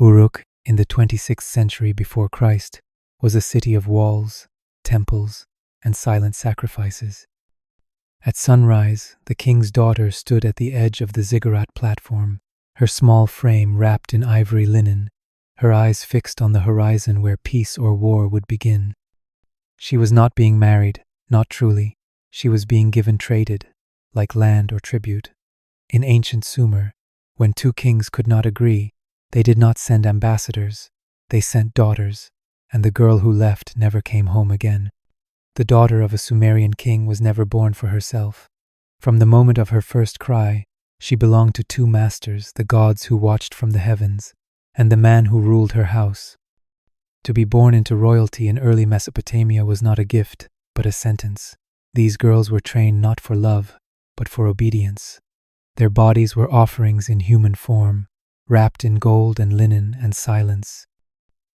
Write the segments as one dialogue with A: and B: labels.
A: Uruk, in the 26th century before Christ, was a city of walls, temples, and silent sacrifices. At sunrise, the king's daughter stood at the edge of the ziggurat platform, her small frame wrapped in ivory linen, her eyes fixed on the horizon where peace or war would begin. She was not being married, not truly. She was being given traded, like land or tribute. In ancient Sumer, when two kings could not agree, they did not send ambassadors, they sent daughters, and the girl who left never came home again. The daughter of a Sumerian king was never born for herself. From the moment of her first cry, she belonged to two masters, the gods who watched from the heavens, and the man who ruled her house. To be born into royalty in early Mesopotamia was not a gift, but a sentence. These girls were trained not for love, but for obedience. Their bodies were offerings in human form, wrapped in gold and linen and silence.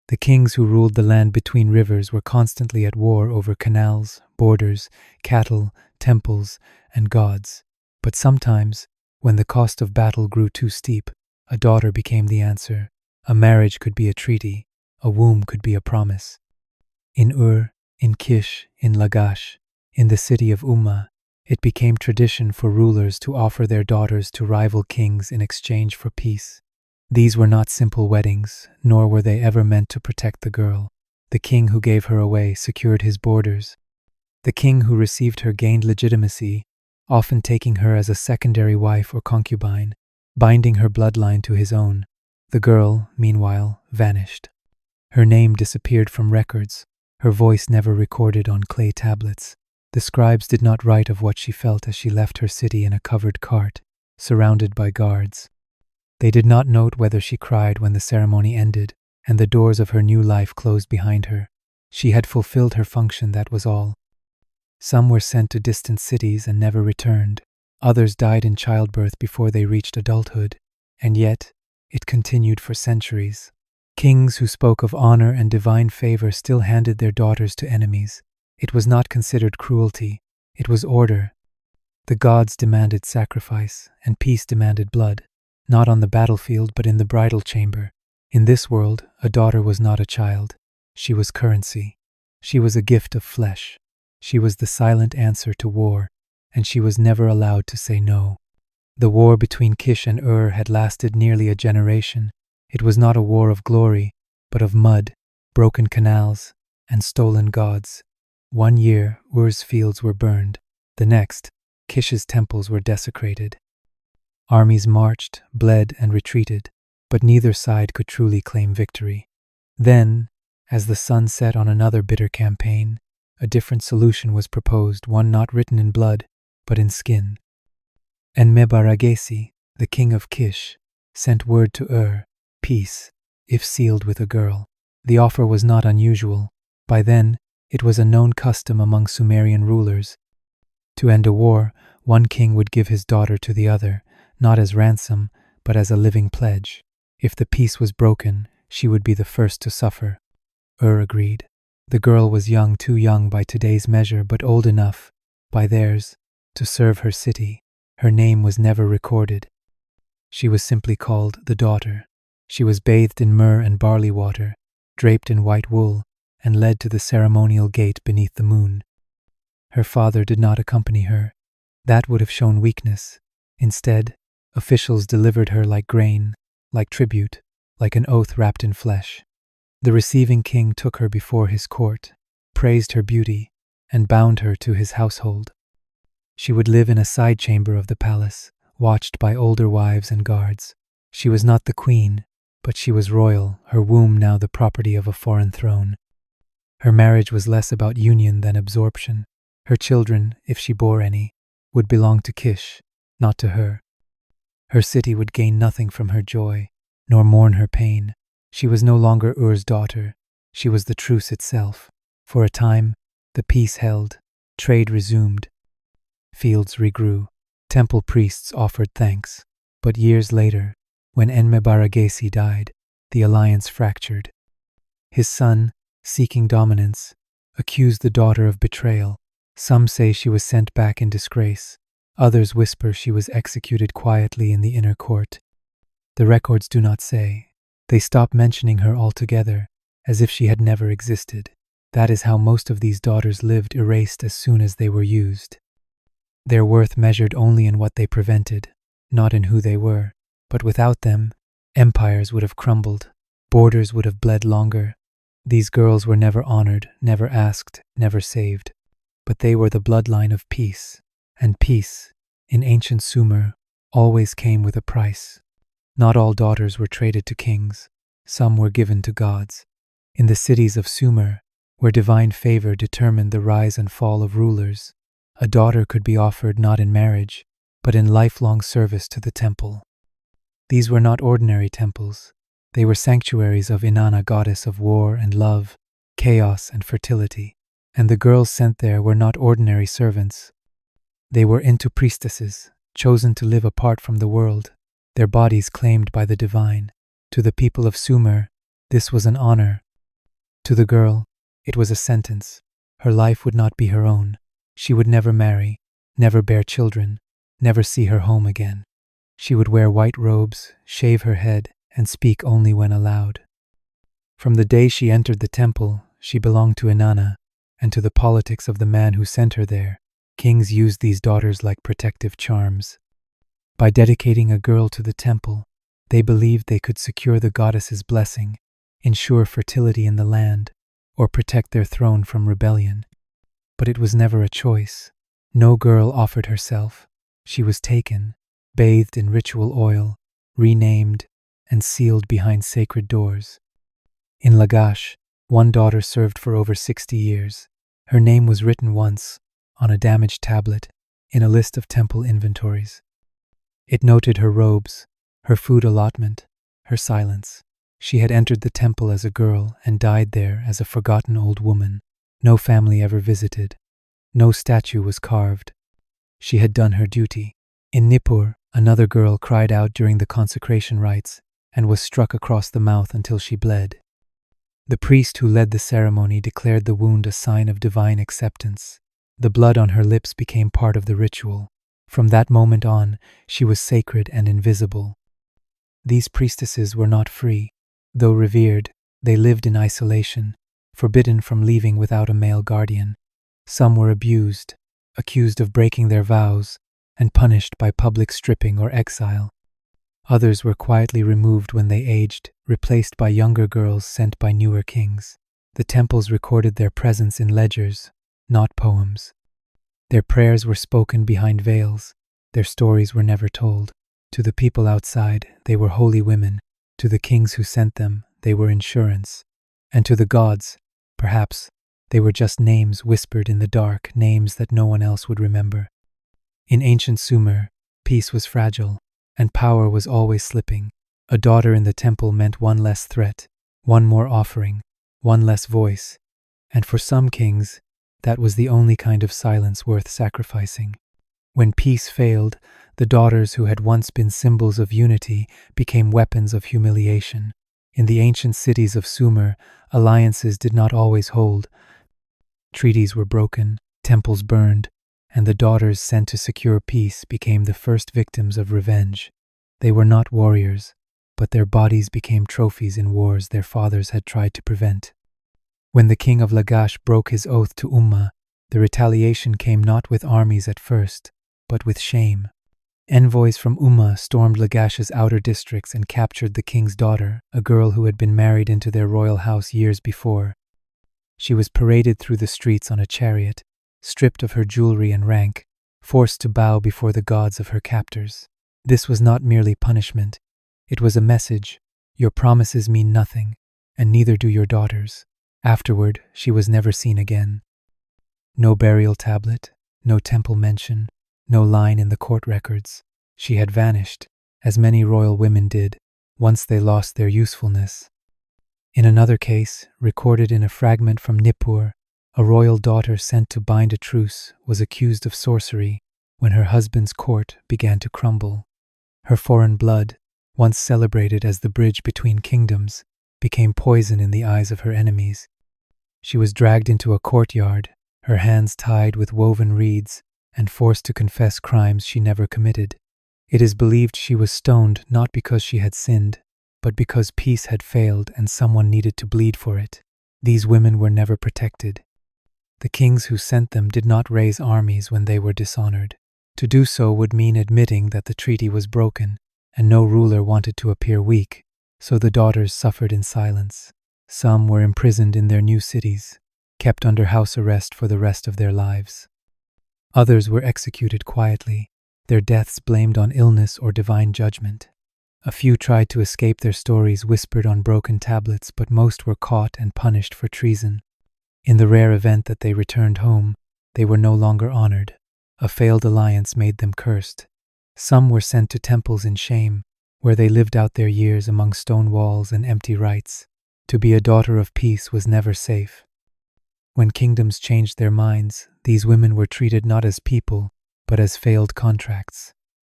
A: The kings who ruled the land between rivers were constantly at war over canals, borders, cattle, temples, and gods. But sometimes, when the cost of battle grew too steep, a daughter became the answer. A marriage could be a treaty, a womb could be a promise. In Ur, in Kish, in Lagash, in the city of Umma, it became tradition for rulers to offer their daughters to rival kings in exchange for peace. These were not simple weddings, nor were they ever meant to protect the girl. The king who gave her away secured his borders. The king who received her gained legitimacy, often taking her as a secondary wife or concubine, binding her bloodline to his own. The girl, meanwhile, vanished. Her name disappeared from records, her voice never recorded on clay tablets. The scribes did not write of what she felt as she left her city in a covered cart, surrounded by guards. They did not note whether she cried when the ceremony ended and the doors of her new life closed behind her. She had fulfilled her function, that was all. Some were sent to distant cities and never returned. Others died in childbirth before they reached adulthood, and yet it continued for centuries. Kings who spoke of honor and divine favor still handed their daughters to enemies. It was not considered cruelty, it was order. The gods demanded sacrifice, and peace demanded blood. Not on the battlefield, but in the bridal chamber. In this world, a daughter was not a child. She was currency. She was a gift of flesh. She was the silent answer to war, and she was never allowed to say no. The war between Kish and Ur had lasted nearly a generation. It was not a war of glory, but of mud, broken canals, and stolen gods. One year, Ur's fields were burned. The next, Kish's temples were desecrated. Armies marched, bled, and retreated, but neither side could truly claim victory. Then, as the sun set on another bitter campaign, a different solution was proposed, one not written in blood, but in skin. Enmebaragesi, the king of Kish, sent word to Ur, peace, if sealed with a girl. The offer was not unusual. By then, it was a known custom among Sumerian rulers. To end a war, one king would give his daughter to the other, not as ransom, but as a living pledge. If the peace was broken, she would be the first to suffer. Ur agreed. The girl was young, too young by today's measure, but old enough, by theirs, to serve her city. Her name was never recorded. She was simply called the daughter. She was bathed in myrrh and barley water, draped in white wool, and led to the ceremonial gate beneath the moon. Her father did not accompany her. That would have shown weakness. Instead, officials delivered her like grain, like tribute, like an oath wrapped in flesh. The receiving king took her before his court, praised her beauty, and bound her to his household. She would live in a side chamber of the palace, watched by older wives and guards. She was not the queen, but she was royal, her womb now the property of a foreign throne. Her marriage was less about union than absorption. Her children, if she bore any, would belong to Kish, not to her. Her city would gain nothing from her joy, nor mourn her pain. She was no longer Ur's daughter. She was the truce itself. For a time, the peace held, trade resumed. Fields regrew. Temple priests offered thanks. But years later, when Enmebaragesi died, the alliance fractured. His son, seeking dominance, accused the daughter of betrayal. Some say she was sent back in disgrace. Others whisper she was executed quietly in the inner court. The records do not say. They stopped mentioning her altogether, as if she had never existed. That is how most of these daughters lived, erased as soon as they were used. Their worth measured only in what they prevented, not in who they were. But without them, empires would have crumbled, borders would have bled longer. These girls were never honored, never asked, never saved. But they were the bloodline of peace, and peace, in ancient Sumer, always came with a price. Not all daughters were traded to kings, some were given to gods. In the cities of Sumer, where divine favor determined the rise and fall of rulers, a daughter could be offered not in marriage, but in lifelong service to the temple. These were not ordinary temples. They were sanctuaries of Inanna, goddess of war and love, chaos and fertility. And the girls sent there were not ordinary servants. They were into priestesses, chosen to live apart from the world, their bodies claimed by the divine. To the people of Sumer, this was an honor. To the girl, it was a sentence. Her life would not be her own. She would never marry, never bear children, never see her home again. She would wear white robes, shave her head, and speak only when allowed. From the day she entered the temple, she belonged to Inanna, and to the politics of the man who sent her there. Kings used these daughters like protective charms. By dedicating a girl to the temple, they believed they could secure the goddess's blessing, ensure fertility in the land, or protect their throne from rebellion. But it was never a choice. No girl offered herself. She was taken, bathed in ritual oil, renamed, and sealed behind sacred doors. In Lagash, one daughter served for over 60 years. Her name was written once, on a damaged tablet, in a list of temple inventories. It noted her robes, her food allotment, her silence. She had entered the temple as a girl and died there as a forgotten old woman. No family ever visited. No statue was carved. She had done her duty. In Nippur, another girl cried out during the consecration rites and was struck across the mouth until she bled. The priest who led the ceremony declared the wound a sign of divine acceptance. The blood on her lips became part of the ritual. From that moment on, she was sacred and invisible. These priestesses were not free. Though revered, they lived in isolation, forbidden from leaving without a male guardian. Some were abused, accused of breaking their vows, and punished by public stripping or exile. Others were quietly removed when they aged, replaced by younger girls sent by newer kings. The temples recorded their presence in ledgers, not poems. Their prayers were spoken behind veils. Their stories were never told. To the people outside, they were holy women. To the kings who sent them, they were insurance. And to the gods, perhaps, they were just names whispered in the dark, names that no one else would remember. In ancient Sumer, peace was fragile, and power was always slipping. A daughter in the temple meant one less threat, one more offering, one less voice. And for some kings, that was the only kind of silence worth sacrificing. When peace failed, the daughters who had once been symbols of unity became weapons of humiliation. In the ancient cities of Sumer, alliances did not always hold. Treaties were broken, temples burned, and the daughters sent to secure peace became the first victims of revenge. They were not warriors, but their bodies became trophies in wars their fathers had tried to prevent. When the king of Lagash broke his oath to Ummah, the retaliation came not with armies at first, but with shame. Envoys from Ummah stormed Lagash's outer districts and captured the king's daughter, a girl who had been married into their royal house years before. She was paraded through the streets on a chariot, stripped of her jewelry and rank, forced to bow before the gods of her captors. This was not merely punishment. It was a message. Your promises mean nothing, and neither do your daughters. Afterward, she was never seen again. No burial tablet, no temple mention, no line in the court records. She had vanished, as many royal women did, once they lost their usefulness. In another case, recorded in a fragment from Nippur, a royal daughter sent to bind a truce was accused of sorcery when her husband's court began to crumble. Her foreign blood, once celebrated as the bridge between kingdoms, became poison in the eyes of her enemies. She was dragged into a courtyard, her hands tied with woven reeds, and forced to confess crimes she never committed. It is believed she was stoned not because she had sinned, but because peace had failed and someone needed to bleed for it. These women were never protected. The kings who sent them did not raise armies when they were dishonored. To do so would mean admitting that the treaty was broken, and no ruler wanted to appear weak, so the daughters suffered in silence. Some were imprisoned in their new cities, kept under house arrest for the rest of their lives. Others were executed quietly, their deaths blamed on illness or divine judgment. A few tried to escape their stories whispered on broken tablets, but most were caught and punished for treason. In the rare event that they returned home, they were no longer honored. A failed alliance made them cursed. Some were sent to temples in shame, where they lived out their years among stone walls and empty rites. To be a daughter of peace was never safe. When kingdoms changed their minds, these women were treated not as people, but as failed contracts.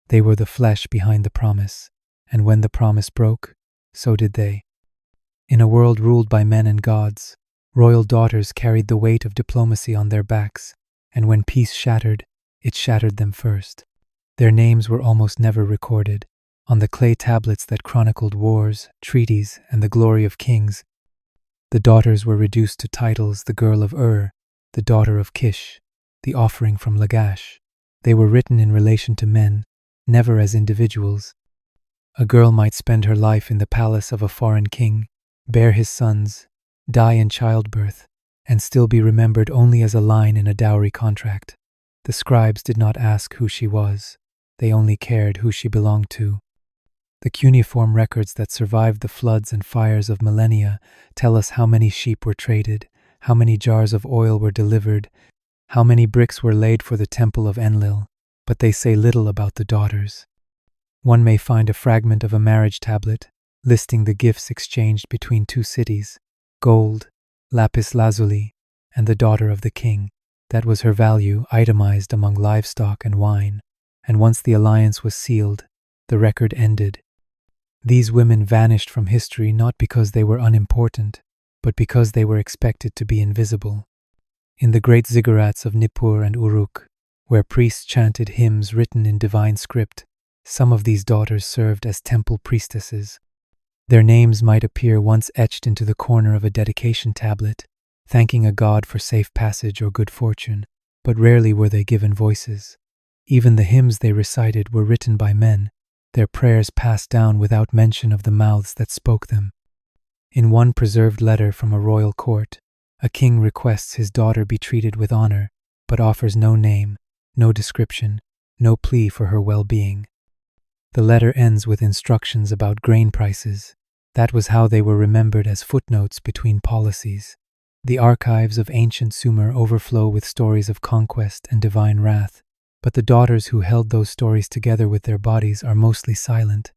A: They were the flesh behind the promise, and when the promise broke, so did they. In a world ruled by men and gods, royal daughters carried the weight of diplomacy on their backs, and when peace shattered, it shattered them first. Their names were almost never recorded. On the clay tablets that chronicled wars, treaties, and the glory of kings, the daughters were reduced to titles: the girl of Ur, the daughter of Kish, the offering from Lagash. They were written in relation to men, never as individuals. A girl might spend her life in the palace of a foreign king, bear his sons, die in childbirth, and still be remembered only as a line in a dowry contract. The scribes did not ask who she was, they only cared who she belonged to. The cuneiform records that survived the floods and fires of millennia tell us how many sheep were traded, how many jars of oil were delivered, how many bricks were laid for the temple of Enlil, but they say little about the daughters. One may find a fragment of a marriage tablet listing the gifts exchanged between two cities: gold, lapis lazuli, and the daughter of the king. That was her value, itemized among livestock and wine, and once the alliance was sealed, the record ended. These women vanished from history not because they were unimportant, but because they were expected to be invisible. In the great ziggurats of Nippur and Uruk, where priests chanted hymns written in divine script, some of these daughters served as temple priestesses. Their names might appear once etched into the corner of a dedication tablet, thanking a god for safe passage or good fortune, but rarely were they given voices. Even the hymns they recited were written by men, their prayers passed down without mention of the mouths that spoke them. In one preserved letter from a royal court, a king requests his daughter be treated with honor, but offers no name, no description, no plea for her well-being. The letter ends with instructions about grain prices. That was how they were remembered, as footnotes between policies. The archives of ancient Sumer overflow with stories of conquest and divine wrath, but the daughters who held those stories together with their bodies are mostly silent.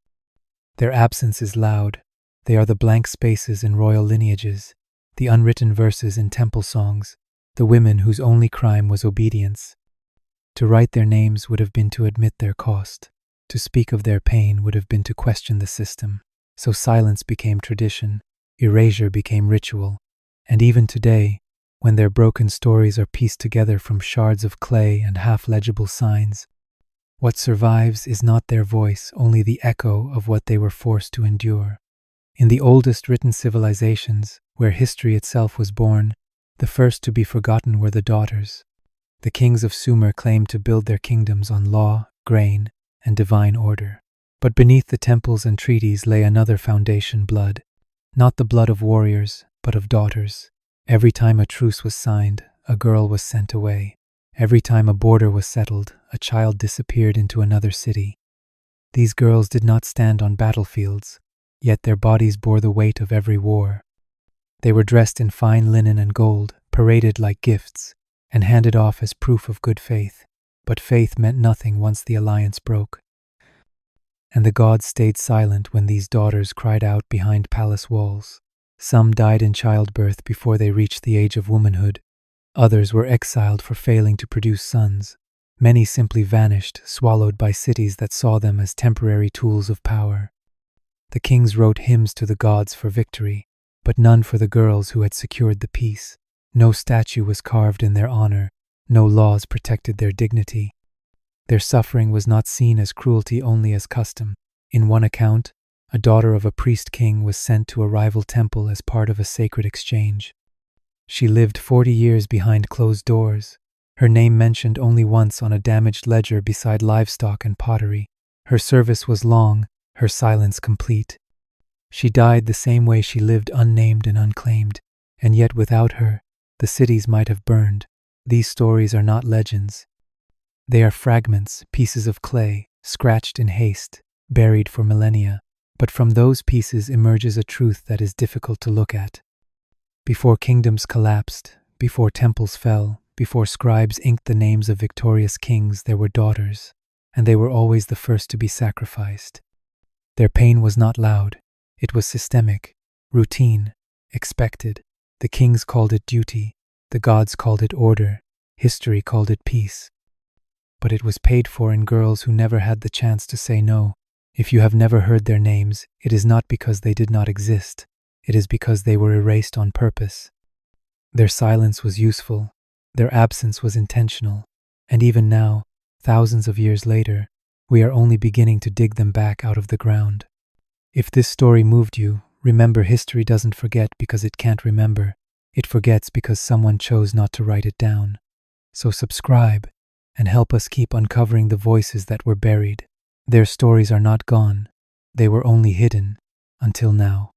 A: Their absence is loud. They are the blank spaces in royal lineages, the unwritten verses in temple songs, the women whose only crime was obedience. To write their names would have been to admit their cost. To speak of their pain would have been to question the system. So silence became tradition, erasure became ritual, and even today, when their broken stories are pieced together from shards of clay and half-legible signs, what survives is not their voice, only the echo of what they were forced to endure. In the oldest written civilizations, where history itself was born, the first to be forgotten were the daughters. The kings of Sumer claimed to build their kingdoms on law, grain, and divine order. But beneath the temples and treaties lay another foundation: blood. Not the blood of warriors, but of daughters. Every time a truce was signed, a girl was sent away. Every time a border was settled, a child disappeared into another city. These girls did not stand on battlefields, yet their bodies bore the weight of every war. They were dressed in fine linen and gold, paraded like gifts, and handed off as proof of good faith. But faith meant nothing once the alliance broke. And the gods stayed silent when these daughters cried out behind palace walls. Some died in childbirth before they reached the age of womanhood. Others were exiled for failing to produce sons. Many simply vanished, swallowed by cities that saw them as temporary tools of power. The kings wrote hymns to the gods for victory, but none for the girls who had secured the peace. No statue was carved in their honor. No laws protected their dignity. Their suffering was not seen as cruelty, only as custom. In one account, A daughter of a priest king was sent to a rival temple as part of a sacred exchange. She lived 40 years behind closed doors, her name mentioned only once on a damaged ledger beside livestock and pottery. Her service was long, her silence complete. She died the same way she lived, unnamed and unclaimed, and yet without her, the cities might have burned. These stories are not legends. They are fragments, pieces of clay, scratched in haste, buried for millennia. But from those pieces emerges a truth that is difficult to look at. Before kingdoms collapsed, before temples fell, before scribes inked the names of victorious kings, there were daughters, and they were always the first to be sacrificed. Their pain was not loud. It was systemic, routine, expected. The kings called it duty, the gods called it order, history called it peace. But it was paid for in girls who never had the chance to say no. If you have never heard their names, it is not because they did not exist. It is because they were erased on purpose. Their silence was useful, their absence was intentional, and even now, thousands of years later, we are only beginning to dig them back out of the ground. If this story moved you, remember, history doesn't forget because it can't remember. It forgets because someone chose not to write it down. So subscribe and help us keep uncovering the voices that were buried. Their stories are not gone. They were only hidden until now.